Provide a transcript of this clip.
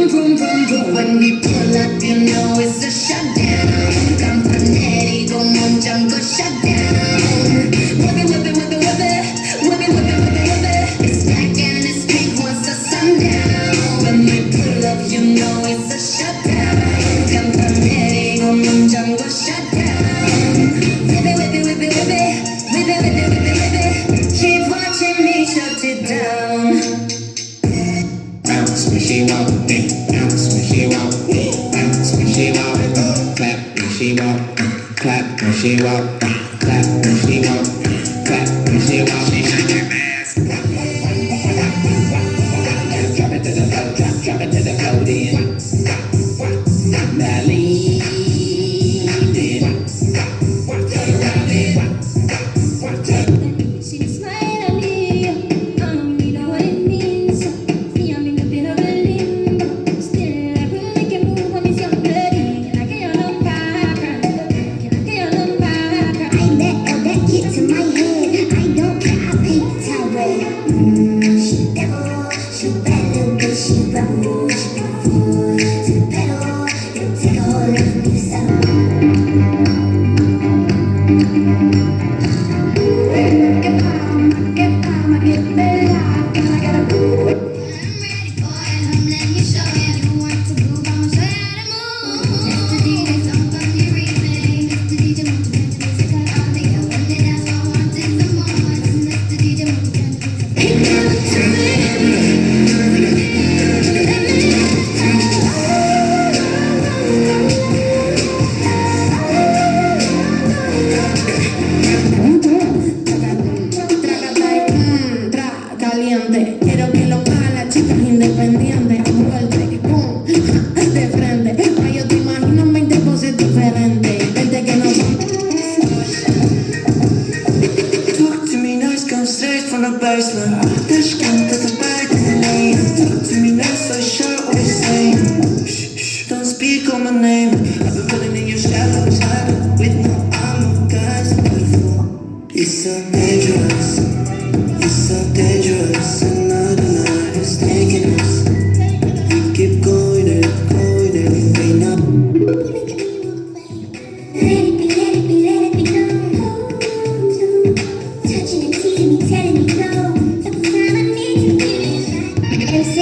vroom, vroom, vroom. When we pull up, you know it's a shutdown. Campanelli, come on, Django, shutdown. Whip it, whip it, whip it, whip it. Whip it, whip it, whip it, whip it. It's black and it's pink once the sundown. When we pull up, you know it's a shutdown. Campanelli, come on, Django, shutdown. Whip it, whip it, whip it, whip it. Whip it, whip it, whip it, whip it. Keep watching me shut it down. Bounce when she walk, bounce when she walk, bounce when she walk, clap when she walk, clap when she walk, clap when she walk, clap when she walk. She shake that ass. Drop it to the floor, drop it to the floor, then. Now lean it. She smiled at me. I don't really know what it means. Me, I'm in a bit of a limbo. Still, I really can move when it's your bloody. Can I get your number? Can I get your number? I let all that get to my head. I don't care, I paint the town red. She devil, she bad little bitch, she rebel, she fool. To the pedal, you take a whole lot from the saddle. Get calm, get better. I gotta move. I'm ready for it. Come let me show you. You want to move? I'ma show you how to move. Mr. DJ, don't come near me. Mr. DJ, won't you turn the music up? I'll take it when it asks for wanting some more. Mr. DJ, won't you turn the music up? He give it to me. Caliente, quiero que lo hagan las chicas independientes. A muerte, pum, de frente. Ay, yo te imagino en 20 poses diferentes. Vente que no Talk to me nice, come straight from the basement. Dash come to the back of the lane. Talk to me nice, so sure what you're saying. Shh, shh, don't speak on my name. I've been running in your shadows, hiding with no armor, guys. Beautiful. You're so dangerous. You're so dangerous. Another night is taking us. We keep going and we may not. Let it be, let it be, let it be known. Touching and teasing me, telling me no. Every time I need to give it back. MC,